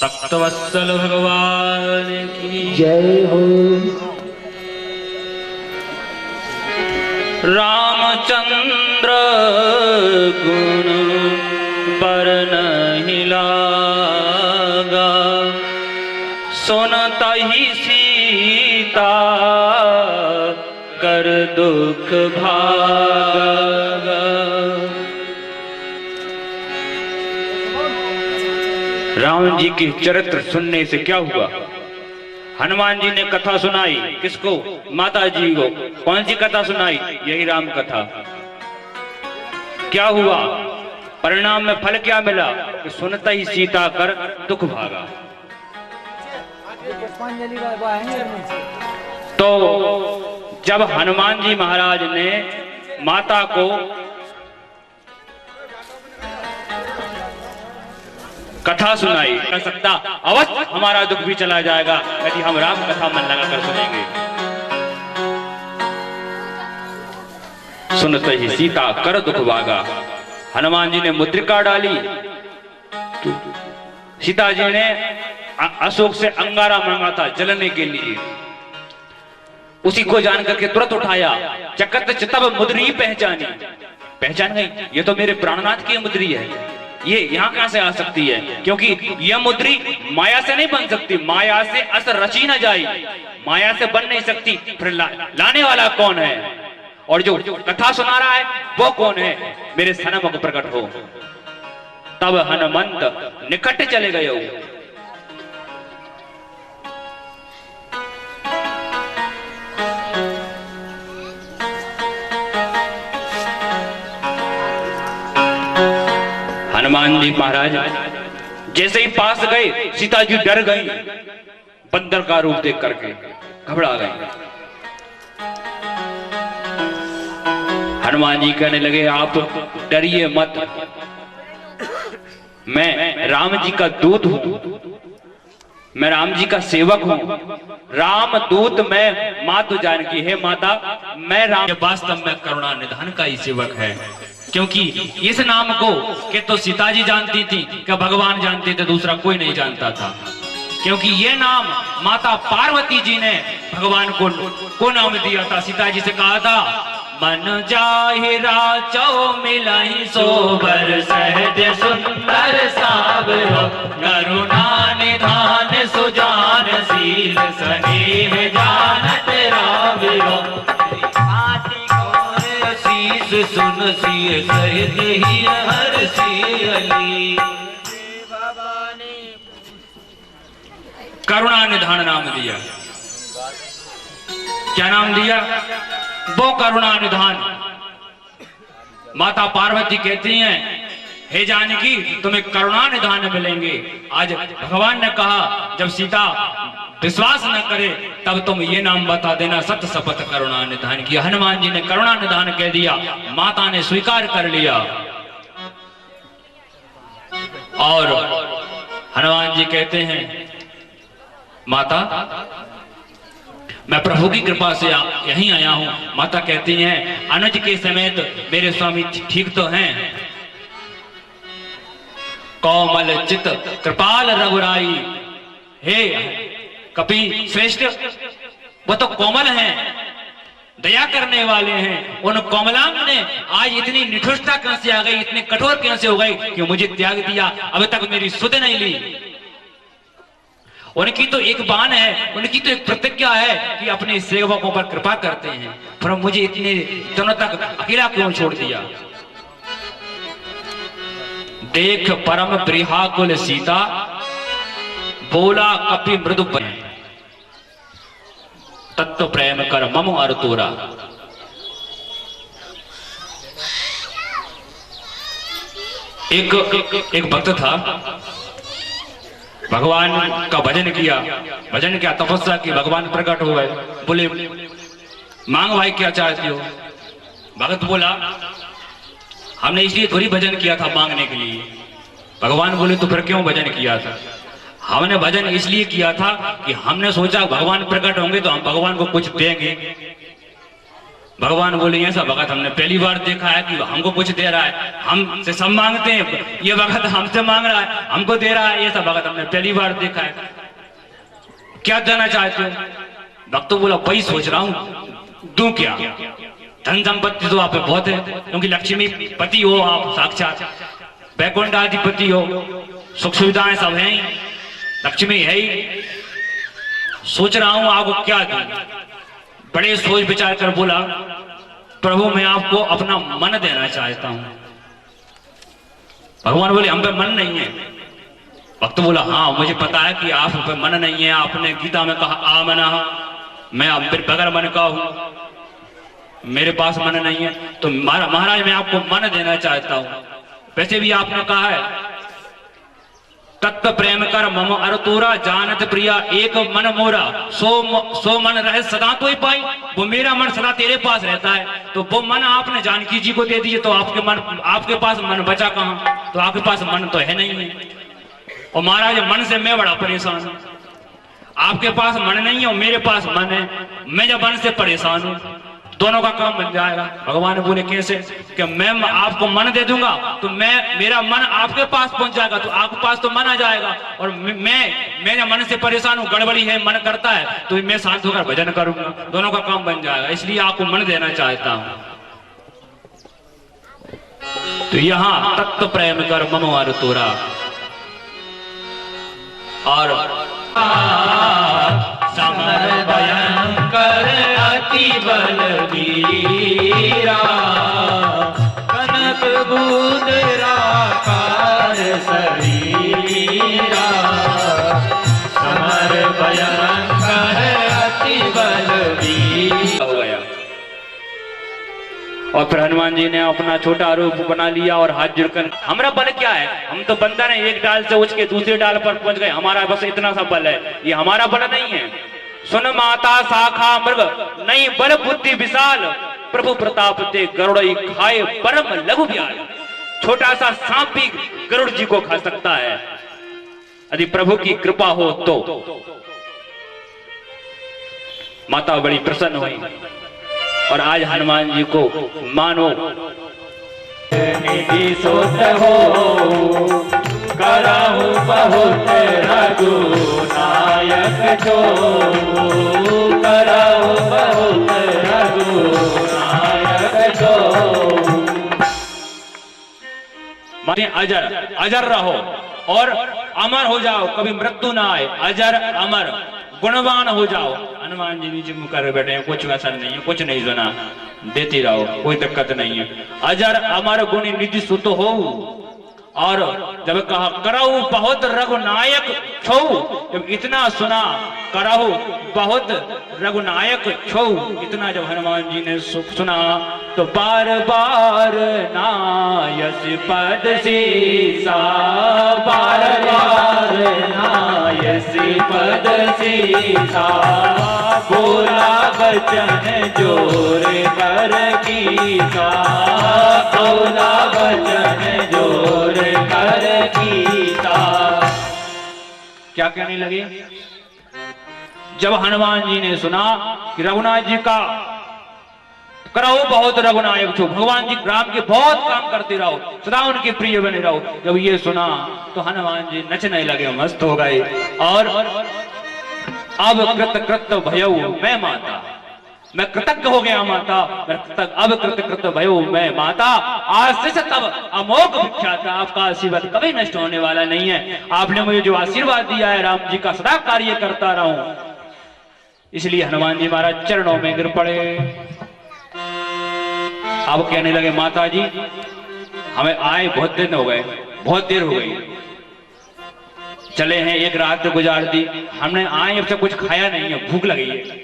भक्तवत्सल भगवान की जय हो। रामचंद्र गुण बरनहि लागा, सुनत ही सीता कर दुख भागा। राम जी की चरित्र सुनने से क्या हुआ? हनुमान जी ने कथा सुनाई, किसको? माता जी को। कौन सी कथा सुनाई? यही राम कथा। क्या हुआ? परिणाम में फल क्या मिला? कि सुनता ही सीता कर दुख भागा। तो जब हनुमान जी महाराज ने माता को कथा सुनाई, कर सकता अवश्य हमारा दुख भी चला जाएगा यदि हम राम कथा मन लगाकर सुनेंगे। सुनते ही सीता कर दुख भागा। हनुमान जी ने मुद्रिका डाली, सीता जी ने अशोक से अंगारा मांगा था जलने के लिए, उसी को जान करके तुरंत उठाया। चकत चितब मुद्री पहचानी, पहचान गई ये तो मेरे प्राणनाथ की मुद्री है। ये यहाँ कहां से आ सकती है? क्योंकि यह मुद्री माया से नहीं बन सकती, माया से अस रची न जाई, माया से बन नहीं सकती। फिर लाने वाला कौन है और जो कथा सुना रहा है वो कौन है? मेरे सन्मुख प्रकट हो। तब हनुमंत निकट चले गए हो। हनुमान जी महाराज जैसे ही पास गए, सीता जी डर गई, बंदर का रूप देख करके घबरा गई। हनुमान जी कहने लगे, आप डरिए मत, मैं राम जी का दूत हूं, मैं राम जी का सेवक हूं। राम दूत मैं मातु जानकी है। माता, मैं राम वास्तव में करुणा निधान का ही सेवक है। क्योंकि इस नाम को कि तो सीता जी जानती थी, क्या भगवान जानते थे, दूसरा कोई नहीं जानता था। क्योंकि ये नाम माता पार्वती जी ने भगवान को नाम दिया था। सीता जी से कहा था, मन जाहि राचौ मिलहि सोबर, सहज सुंदर सावरो, करुणा निधान सुजान शील, स्नेह जानत रावरो। सुन सिय सहित ही हर सियली, करुणा निधान नाम दिया। क्या नाम दिया? वो करुणा निधान। माता पार्वती कहती हैं, हे जानकी तुम्हें करुणा निधान मिलेंगे। आज भगवान ने कहा, जब सीता विश्वास न करे तब तुम ये नाम बता देना, सत्य शपथ करुणा निधान की। हनुमान जी ने करुणा निधान कह दिया, माता ने स्वीकार कर लिया। और हनुमान जी कहते हैं, माता मैं प्रभु की कृपा से यहीं आया हूं। माता कहती हैं, अनुज के समेत मेरे स्वामी ठीक तो हैं? कोमल चित कृपाल रघुराई, हे कपि श्रेष्ठ वो तो कोमल हैं, दया करने वाले हैं। उन कोमलांग ने आज इतनी निठुरता कैसे आ गई, इतने कठोर कैसे हो गई कि मुझे त्याग दिया, अभी तक मेरी सुध नहीं ली। उनकी तो एक बाण है, उनकी तो एक प्रतिज्ञा है कि अपने सेवकों पर कृपा करते हैं, पर मुझे इतने दिनों तक अकेला क्यों छोड़ दिया? देख परम प्रियाकुल सीता, बोला कपि मृदु तत्व प्रेम कर मम अरतोरा। एक भक्त था, भगवान का भजन किया, तपस्या की, भगवान प्रकट हो गए। बोले, मांग भाई क्या चाहती हो? भगत बोला, हमने इसलिए थोड़ी भजन किया था मांगने के लिए। भगवान बोले, तो फिर क्यों भजन किया था? हमने भजन इसलिए किया था कि हमने सोचा भगवान प्रकट होंगे तो हम भगवान को कुछ देंगे। भगवान बोले ऐसा भगत हमने पहली बार देखा है कि हमको कुछ दे रहा है, हमसे सब मांगते हैं, ये भगत हमसे मांग रहा है, हमको दे रहा है, ऐसा भगत हमने पहली बार देखा है, क्या देना चाहते हो? भक्त बोला वही सोच रहा हूं, दूं क्या? धन संपत्ति तो आप पे बहुत है, क्योंकि लक्ष्मी पति हो आप साक्षात, वैकुंठ अधिपति हो, सुख सुविधाएं सब हैं, लक्ष्मी है ही, सोच रहा हूं आपको क्या दूं। बड़े सोच विचार कर बोला प्रभु मैं आपको अपना मन देना चाहता हूं। भगवान बोले हम पे मन नहीं है। भक्त बोला हाँ मुझे पता है कि आप पे मन नहीं है, आपने गीता में कहा आमना, मैं बगैर मन का हूं, मेरे पास मन नहीं है, तो महाराज मैं आपको मन देना चाहता हूं। वैसे भी आपने कहा है तत्व प्रेम कर मम अरतोरा जानत प्रिया एक मन मोरा सो मन रहे सदा तो ही पाई। वो मेरा मन सदा तेरे पास रहता है, तो वो मन आपने जानकी जी को दे दीजिए, तो आपके पास मन बचा कहां? तो आपके पास मन तो है नहीं है। और महाराज मन से मैं बड़ा परेशान हूं, आपके पास मन नहीं है और मेरे पास मन है, मैं जब मन से परेशान हूं, दोनों का काम बन जाएगा। भगवान बोले कैसे? कि मैं आपको मन दे दूंगा तो मेरा मन आपके पास पहुंच जाएगा, तो आपके पास तो मन आ जाएगा, और मैं जब मन से परेशान हूं, गड़बड़ी है, मन करता है, तो मैं शांत होकर भजन करूंगा, दोनों का काम बन जाएगा, इसलिए आपको मन देना चाहता हूं। तो यहां तत्व प्रेम कर मम और तोरा, और समर भयंकर अति बलवीरा, कनक बूंदरा कार शरीरा, समर भयंकर अति बलवीरा हो गया। और फिर हनुमान जी ने अपना छोटा रूप बना लिया और हाथ जोड़कर, हमारा बल क्या है? हम तो बंदर हैं, एक डाल से उठ के दूसरे डाल पर पहुंच गए, हमारा बस इतना सा बल है, ये हमारा बल नहीं है। सुन माता शाखा मृग नहीं बल बुद्धि विशाल, प्रभु प्रताप ते गरुड़ खाए परम लघु ब्याल। छोटा सा सांप भी गरुड़ जी को खा सकता है यदि प्रभु की कृपा हो तो। माता बड़ी प्रसन्न हुई और आज हनुमान जी को मानो निधि सोत हो, कराहु बहुत रघुनायक जो, कराहु बहुत रघुनायक जो। माने अजर रहो और अमर हो जाओ, कभी मृत्यु ना आए, अजर अमर गुणवान हो जाओ। हनुमान जी नीचे मुँह कर बैठे हैं, कुछ वैसा नहीं है, कुछ नहीं सुना, देती रहो, कोई दिक्कत नहीं है। अजर अमर गुण निधि सुत हो, और जब कहा करहु बहुत रघुनायक छो, जब इतना सुना करहु बहुत रघुनायक छो, इतना जब हनुमान जी ने सुना तो बार बार नायस पद सीसा, बार बार नायस पद सीसा, बोला बचन जोर कर कीसा, बोला बचन जोर कर कीसा। क्या कहने लगे? जब हनुमान जी ने सुना कि रघुनाथ जी का करो बहुत रघुनायक छो, भगवान जी राम के बहुत काम करते रहो, सदा उनके प्रिय बने रहो, जब ये सुना तो हनुमान जी नचने लगे, मस्त हो गए। और अब कृत भयऊ मैं माता, मैं कृतज्ञ हो गया माता, अब कृत भयऊ मैं माता, आज से तब अमोघ विख्यात, आपका आशीर्वाद कभी नष्ट होने वाला नहीं है। आपने मुझे जो आशीर्वाद दिया है राम जी का सदा कार्य करता रहूं, इसलिए हनुमान जी महाराज चरणों में गिर पड़े। अब कहने लगे माता जी हमें आए बहुत दिन हो गए, बहुत देर हो गई, चले हैं, एक रात गुजार दी, हमने आए अब से कुछ खाया नहीं है, भूख लगी है।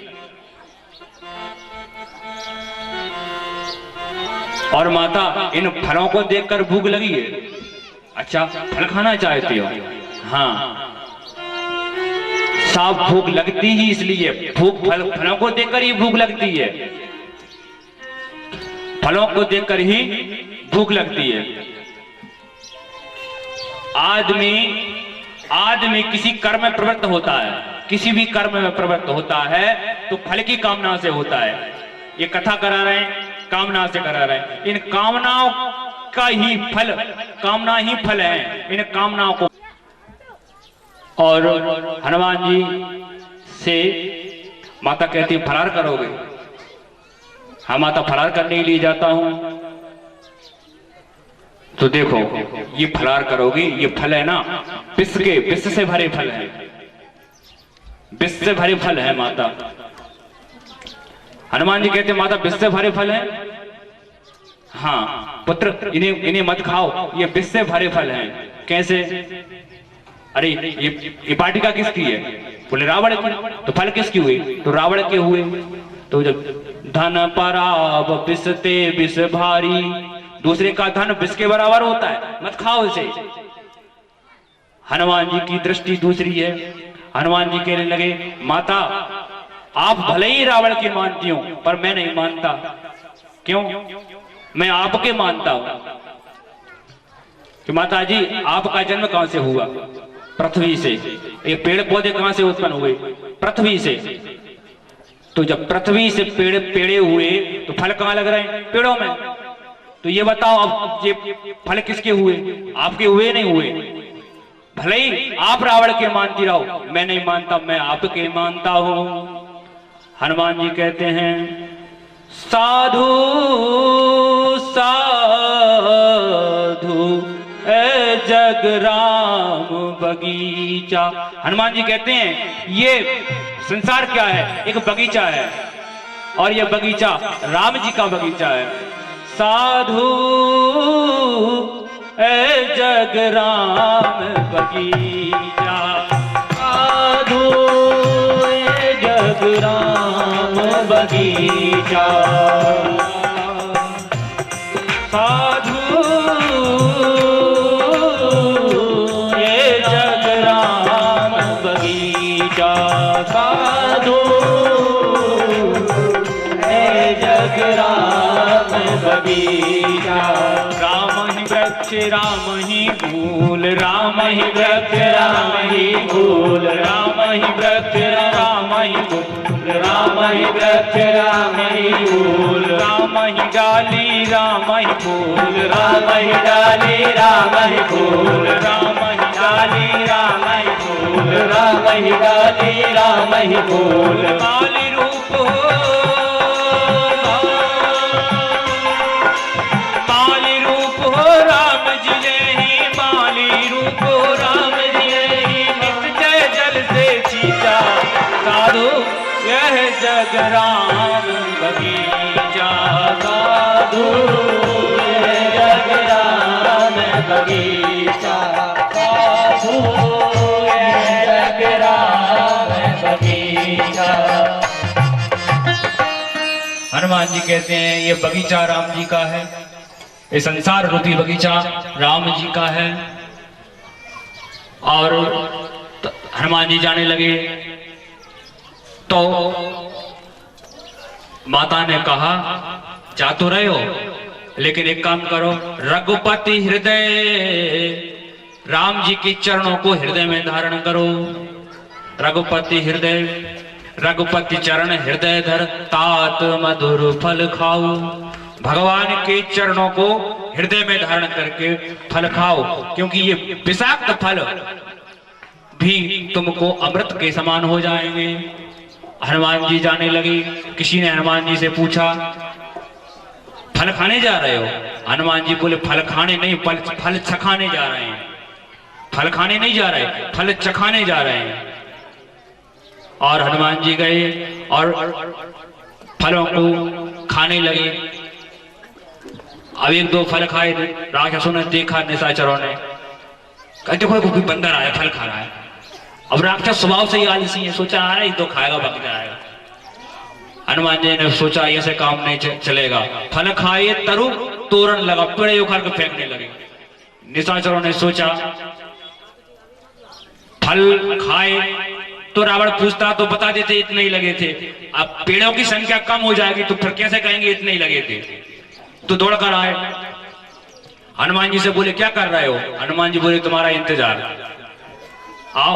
और माता इन फलों को देखकर भूख लगी है। अच्छा फल खाना चाहती हो? हाँ, साफ भूख लगती ही इसलिए, फलों को देखकर ही भूख लगती है, फलों को देखकर ही भूख लगती है। आदमी किसी कर्म में प्रवृत्त होता है, किसी भी कर्म में प्रवृत्त होता है तो फल की कामना से होता है। ये कथा करा रहे हैं, कामना से करा रहे हैं। इन कामनाओं का ही फल, कामना ही फल है इन कामनाओं को। और हनुमान जी से माता कहती है फरार करोगे? हाँ माता, फरार करने के लिए जाता हूं। तो देखो ये फरार करोगी, ये फल है ना विष के, विष से भरे फल है, विष से भरे फल है माता। हनुमान जी कहते माता विष से भरे फल है? हाँ पुत्र, इन्हें मत खाओ, ये विष से भरे फल हैं। कैसे? अरे ये वाटिका किसकी है? बोले रावण की। तो फल किसकी हुए? तो रावण के हुए। तो जब धन पराब विषते विष भारी, दूसरे का धन विष के बराबर होता है, मत खाओ इसे। हनुमान जी की दृष्टि दूसरी है। हनुमान जी कहने लगे माता आप भले ही रावण की मानती हो, पर मैं नहीं मानता। क्यों? मैं आपके मानता हूं कि माता जी आपका जन्म कहां से हुआ? पृथ्वी से। ये पेड़ पौधे कहां से उत्पन्न हुए? पृथ्वी से। तो जब पृथ्वी से पेड़े हुए तो फल कहां लग रहे हैं? पेड़ों में। तो ये बताओ अब ये फल किसके हुए? आपके हुए नहीं हुए? भले ही आप रावण के मानती रहो, मैं नहीं मानता, मैं आपके मानता हूं। हनुमान जी कहते हैं साधु साधु ए जग राम बगीचा। हनुमान जी कहते हैं ये संसार क्या है? एक बगीचा है, और ये बगीचा राम जी का बगीचा है। साधु ए जग राम बगीचा, साधु ए जग राम बगीचा, साधु ए जग राम बगीचा, साधु ए जग राम बगीचा। राम ही वृक्ष राम ही फूल, राम ही वृक्ष राम ही फूल, राम ही वृक्ष राम ही फूल, राम ही वृक्ष राम ही फूल, राम ही डाली राम ही फूल, राम ही डाली राम ही फूल, राम ही डाली राम ही फूल, राम ही डाली राम ही फूल। काली रूप हो साधु यह जग राम बगीचा, साधु यह जग राम बगीचा, साधु यह जग राम बगीचा। हनुमान जी कहते हैं ये बगीचा राम जी का है, ये संसार रूपी बगीचा राम जी का है। और हनुमान जी जाने लगे तो माता ने कहा जा तो रहे हो, लेकिन एक काम करो, रघुपति हृदय राम जी के चरणों को हृदय में धारण करो। रघुपति हृदय, रघुपति चरण हृदय धर, तात मधुर फल खाओ। भगवान के चरणों को हृदय में धारण करके फल खाओ, क्योंकि ये विषाक्त फल भी तुमको अमृत के समान हो जाएंगे। हनुमान जी जाने लगे। किसी ने हनुमान जी से पूछा फल खाने जा रहे हो? हनुमान जी बोले फल खाने नहीं, फल चखाने जा रहे हैं। फल खाने नहीं जा रहे, फल चखाने जा रहे हैं। और हनुमान जी गए और फलों को खाने लगे। अब एक दो फल खाए, राक्षसों ने देखा, निशाचरों ने कहा देखो कोई बंदर आया फल खा रहा है। अब राक्षस स्वभाव से ही आलसी है, सोचा आ रहा है तो खाएगा बक जाएगा। हनुमान जी ने सोचा ऐसे काम नहीं चलेगा। फल खाए, तरु तोरण लगा, पेड़े उखाड़ कर फेंकने लगे। निशाचरों ने सोचा फल खाए तो रावण पूछता तो बता देते इतने ही लगे थे, अब पेड़ों की संख्या कम हो जाएगी तो फिर कैसे कहेंगे इतने ही लगे थे। तो दौड़कर आए, हनुमान जी से बोले क्या कर रहे हो? हनुमान जी बोले तुम्हारा इंतजार, आओ।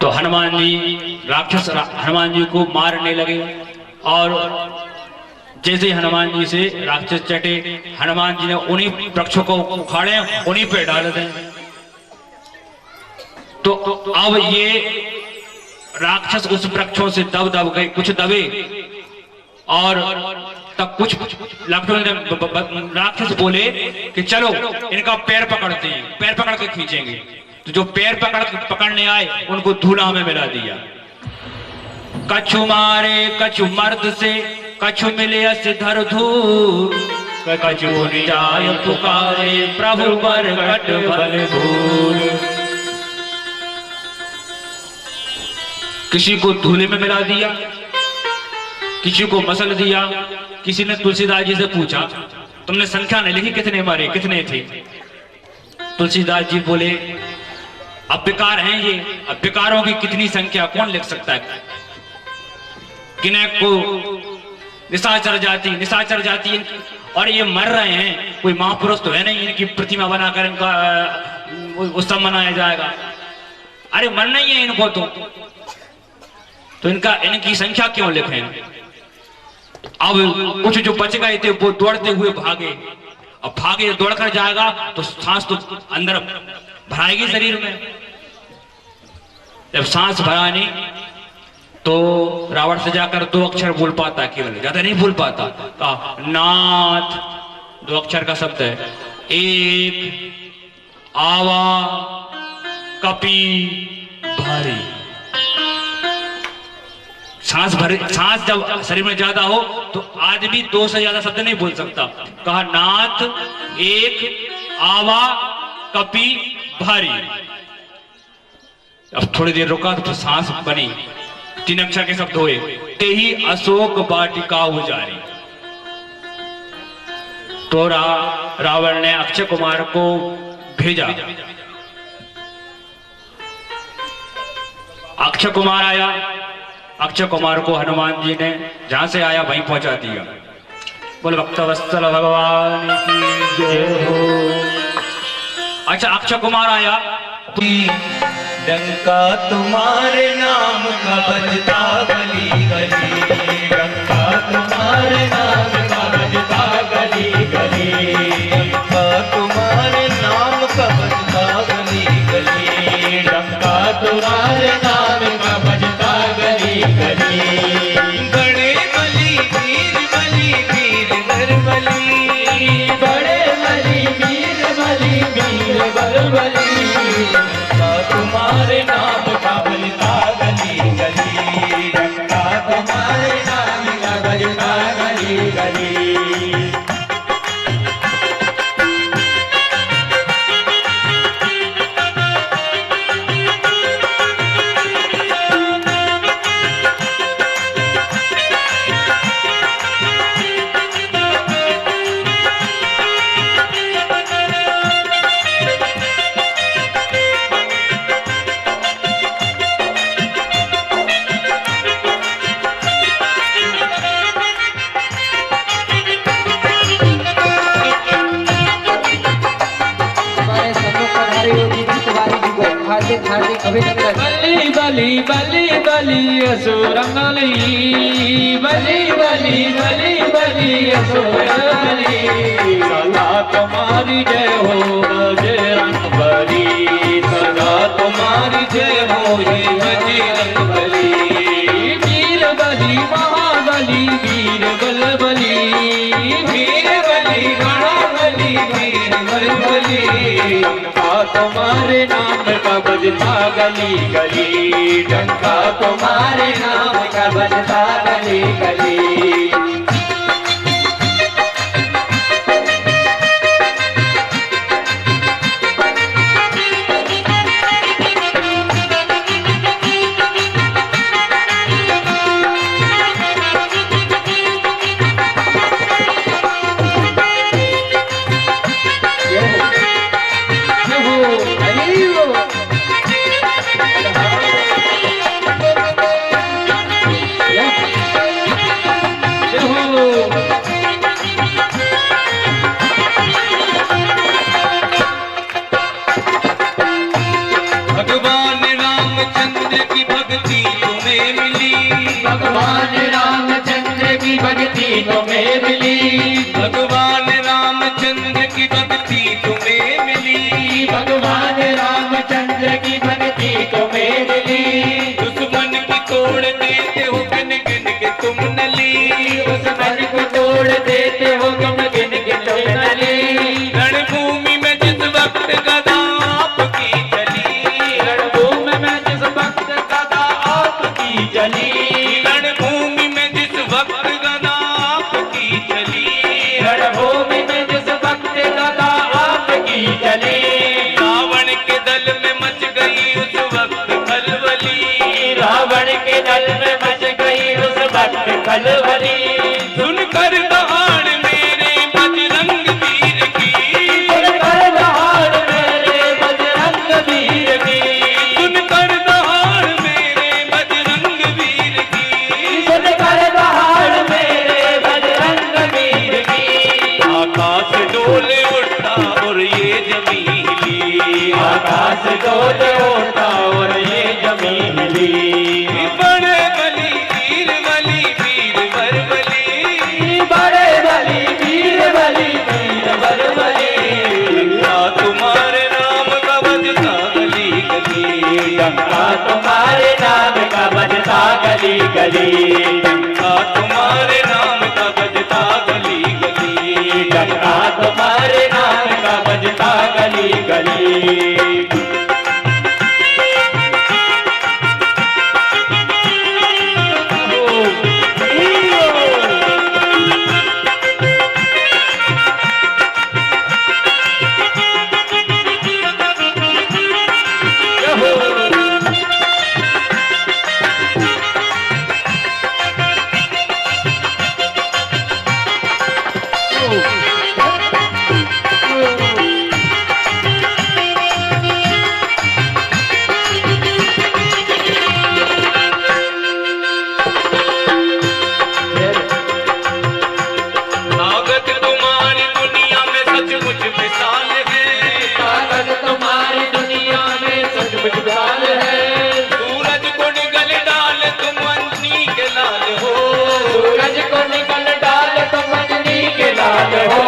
तो हनुमान जी राक्षस हनुमान जी को मारने लगे और जैसे ही हनुमान जी से राक्षस चटे, हनुमान जी ने उन्हीं वृक्षों को उखाड़े, उन्हीं पे डाल दें। तो अब ये राक्षस उस वृक्षों से दब गए, कुछ दबे और तब कुछ लक्ष्मण राक्षस बोले कि चलो इनका पैर पकड़ते हैं, पैर पकड़ के खींचेंगे। तो जो पैर पकड़ने आए उनको धूला में मिला दिया। कछु मारे कछु मर्द से, कछु मिले असिधर धूल, कछु निजाय पुकारे प्रभु बरगट बल भूल। किसी को धूले में मिला दिया, किसी को मसल दिया। किसी ने तुलसीदास जी से पूछा, तुमने संख्या नहीं लिखी कितने मारे, कितने थे? तुलसीदास जी बोले, अब विकार हैं ये, अब विकारों की कितनी संख्या कौन लिख सकता है? किन्हीं को निशाचर जाती और ये मर रहे हैं, कोई महापुरुष तो है नहीं इनकी प्रतिमा बनाकर इनका उत्सव मनाया जाएगा। अरे मरना ही है इनको तो इनकी संख्या क्यों लिखें? अब कुछ जो बच गए थे वो दौड़ते हुए भागे। अब भागे दौड़कर जाएगा तो सांस तो अंदर भराएगी शरीर में। जब सांस भरानी तो रावण से जाकर 2 अक्षर बोल पाता, केवल ज्यादा नहीं बोल पाता। कहा नाथ, 2 अक्षर का शब्द है। एक आवा कपी भारी। सांस जब शरीर में ज्यादा हो तो आदमी 2 से ज्यादा शब्द नहीं बोल सकता। कहा नाथ, एक आवा कपी भारी। अब थोड़ी देर रुका तो सांस बनी, 3 अक्षर के शब्द हुए। ते ही अशोक वाटिका उजारी। तो रावण ने अक्षय कुमार को भेजा। अक्षय कुमार आया, अक्षय कुमार को हनुमान जी ने जहां से आया वहीं पहुंचा दिया। बोल भक्तवत्सल भगवान की जय हो। अच्छा, अक्षय कुमार आया, डंका तुम्हारे नाम का बजता गली गली, डंका तुम्हारे नाम का बजता गली गली, डंका तुम्हारे नाम का बजता गली गली, डंका तुम्हारे नाम का बजता गली गली। बड़े बली वीर बली वीर बर बली, बड़े बली वीर बली वीर बर बली, तुम्हारे नाम का बजता गली गली, डंका तुम्हारे नाम का बजता गली गली। बली बली बली बली असुरंगली, बली बली बली बली असुरंगली, सदा तुम्हारी जय हो बजरंग बली, सदा तुम्हारी जय हो ये बजरंग बली। वीर बली महाबली वीर बल बली, वीर बली गणाबली वीर बल बली, तुम्हारे नाम का बजता गली गली, डंका तुम्हारे नाम का बजता गली गली। भक्त गदा आपकी चली, रणभूमि में जिस भक्त गदा आपकी चली, रावण के दल में मच गई उस वक्त खलबली, रावण के दल में मच गई उस वक्त खलबली। सुनकर दहाड़ मेरे बजरंग वीर की, सुनकर दहाड़ मेरे बजरंग वीर की, सुनकर दहाड़ मेरे बजरंग वीर की, सुनकर दहाड़ मेरे बजरंग वीर की। आकाश डोले उठा और ये जमीन हिली, आकाश डोले उठा और ये जमीन हिली। बड़े बली वीर बली वीर वर बली, बड़े बली वीर बली वीर वर बली। डंका तुम्हारे नाम का बजता गली गली, डंका तुम्हारे नाम का बजता गली गली, डंका तुम्हारे नाम का बजता गली गली, डंका तुम्हारे नाम का बजता गली गली। ताकत तुम्हारी दुनिया में सचमुच मिसाल है, ताकत तुम्हारी दुनिया में सचमुच मिसाल है। सूरज को निगल डाल तुम अंजनी के लाल हो, सूरज को निकल डाल तुम अंजनी के लाल हो।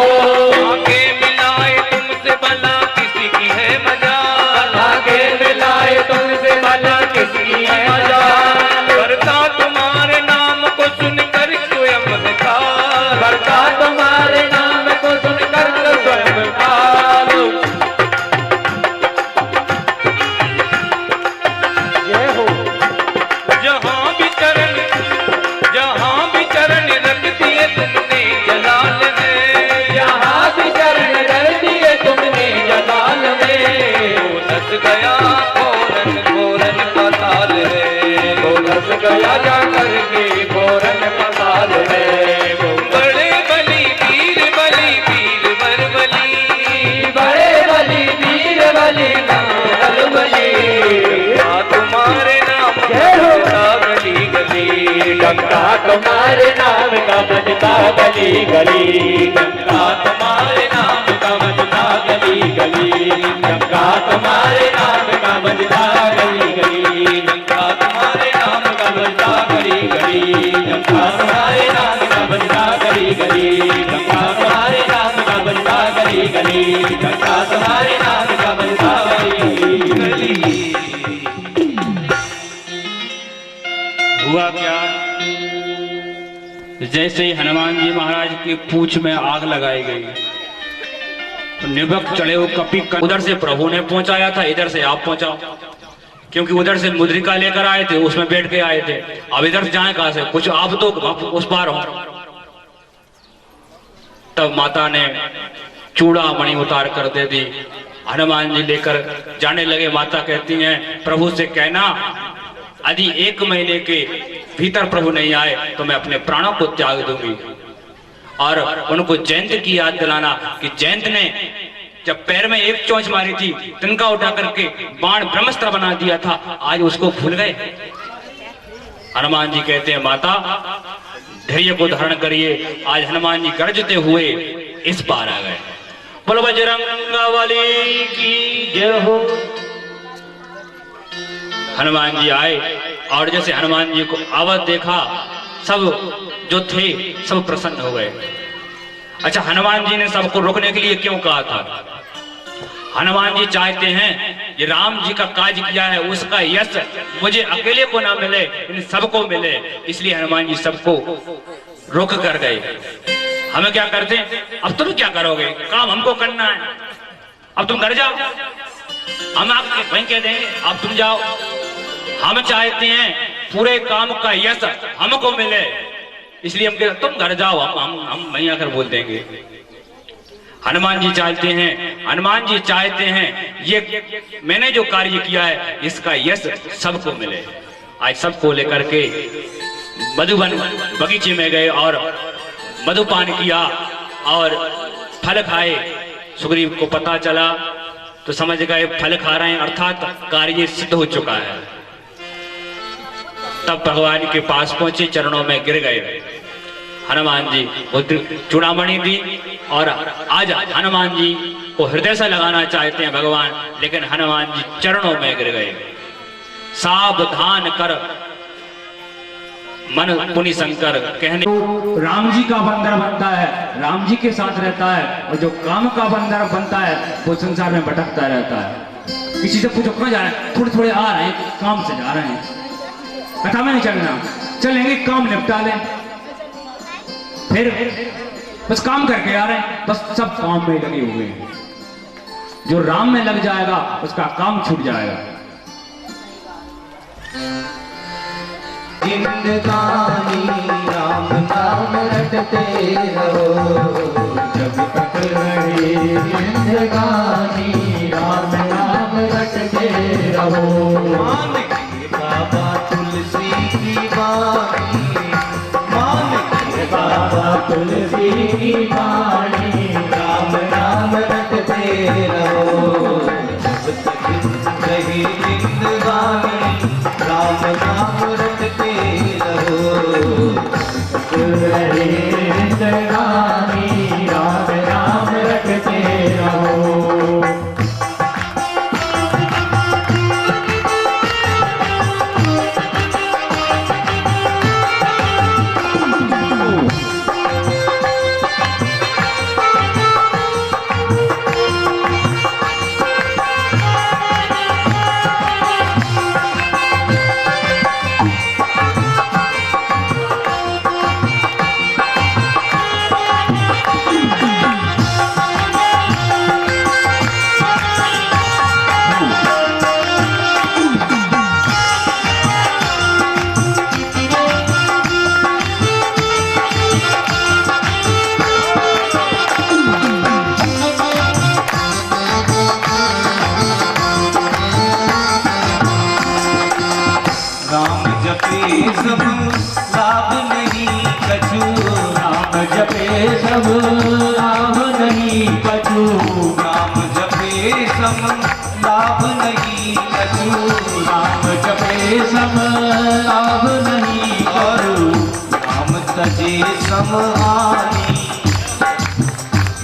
आंखें मिलाए तुमसे भला किसी की है मजाल, आंखें मिलाए तुमसे भला किसकी है मजाल। करता तुम्हारे नाम को सुनकर स्वयं निकाल, करता तुम्हारे नाम को सुनकर तो स्वयं काल। जय हो। जहाँ भी चरण रख दिए तुमने जलाल में, यहाँ भी चरण कर दिए तुमने जलाल में। वो दस गया फौरन फौरन का ताल है, वो धस गया जा करके फौरन पताल है। वो बड़े बली वीर वर बली, बड़े बली वीर बली नाल बली। तुम्हारे नाम जय हो। का गली गली, डंका तुम्हारे नाम का बजता गली गली, डंका तुम्हारे नाम का बजता गली गली, डंका तुम्हारे नाम का बजता गली गली, डंका तुम्हारे नाम का बजता गली गली, डंका तुम्हारे नाम का बजता गली गली, डंका तुम्हारे नाम का बजता गली गली, डंका तुम्हारे नाम का बजता गली गली। हुआ क्या, जैसे ही हनुमान जी महाराज की पूंछ में आग लगाई गई तो निभक चढ़े हुए कपी उधर से प्रभु ने पहुंचाया था, इधर से आप पहुंचाओ, क्योंकि उधर से मुद्रिका लेकर आए थे, उसमें बैठ के आए थे। अब इधर से जाए कहां से, कुछ आप तो उस पार हो। तब माता ने चूड़ा मणि उतार कर दे दी, हनुमान जी लेकर जाने लगे। माता कहती हैं प्रभु से कहना यदि 1 महीने के भीतर प्रभु नहीं आए तो मैं अपने प्राणों को त्याग दूंगी। और उनको जयंत की याद दिलाना कि जयंत ने जब पैर में एक चोंच मारी थी, तिनका उठा करके बाण ब्रह्मास्त्र बना दिया था, आज उसको भूल गए। हनुमान जी कहते हैं माता धैर्य को धारण करिए। आज हनुमान जी गरजते हुए इस पार आ गए। बोलो बजरंगबली की जय हो। हनुमान जी आए और जैसे हनुमान जी को आवत देखा, सब जो थे सब प्रसन्न हो गए। अच्छा, हनुमान जी ने सबको रोकने के लिए क्यों कहा था? हनुमान जी चाहते हैं ये राम जी का काज किया है उसका यश मुझे अकेले को ना मिले, इन सबको मिले, इसलिए हनुमान जी सबको रोक कर गए। हमें क्या करते हैं, अब तुम क्या करोगे, काम हमको करना है, अब तुम घर जाओ, हम आपके वहीं कह देंगे अब तुम जाओ। हम चाहते हैं पूरे काम का यश हमको मिले, इसलिए हम कहते तुम घर जाओ, हम वहीं आकर बोल देंगे। हनुमान जी चाहते हैं ये मैंने जो कार्य किया है इसका यश सबको मिले। आज सबको लेकर के मधुबन बगीचे में गए और मधुपान किया और फल खाए। सुग्रीव को पता चला तो समझ गए फल खा रहे हैं अर्थात कार्य सिद्ध हो चुका है। तब भगवान के पास पहुंचे, चरणों में गिर गए। हनुमान जी वो चूड़ामणि दी और आज हनुमान जी को हृदय से लगाना चाहते हैं भगवान, लेकिन हनुमान जी चरणों में गिर गए। सावधान कर मन पुनि शंकर कहने, तो राम जी का बंदर बनता है, राम जी के साथ रहता है, और जो काम का बंदर बनता है वो संसार में भटकता रहता है। किसी से पूछो कहाँ जा रहे हैं, थोड़े थोड़े आ रहे हैं, काम से जा रहे हैं, कथा में नहीं चलना, चलेंगे काम निपटा लें, फिर बस काम करके आ रहे हैं, बस सब काम में लगे हुए हैं। जो राम में लग जाएगा उसका काम छूट जाएगा। जिंदगानी राम नाम रटते रहो, जब तक रहे जिंदगानी राम नाम रटते रहो। मान के बाबा तुलसी की बानी, मान के बाबा तुलसी की बानी, राम नाम रटते रहो। जब तक रहे जिंदगानी राम नाम रटते रहो, रहे जिंदगानी राम नाम रटते रहो। सब लाभ नहीं कछु, राम जपे सब लाभ नहीं कछु, राम जपे सब लाभ नहीं कछु, राम जपे सब लाभ नहीं कछु, राम तजे समहानी,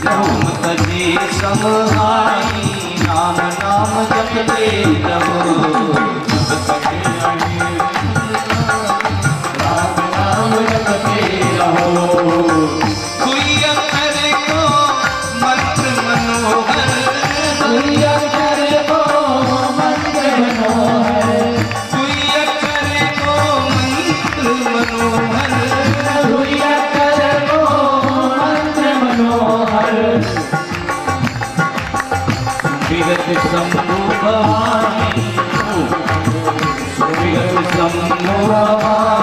राम तजे समहानी, राम नाम जपते रहो। कोई अक्षर को मंत्र मनोहर, कोई अक्षर को मंत्र मनोहर, कोई अक्षर को मंत्र मनोहर, कोई अक्षर को मंत्र मनोहर। विगत शंभु भवानी, विगत शंभु भवानी,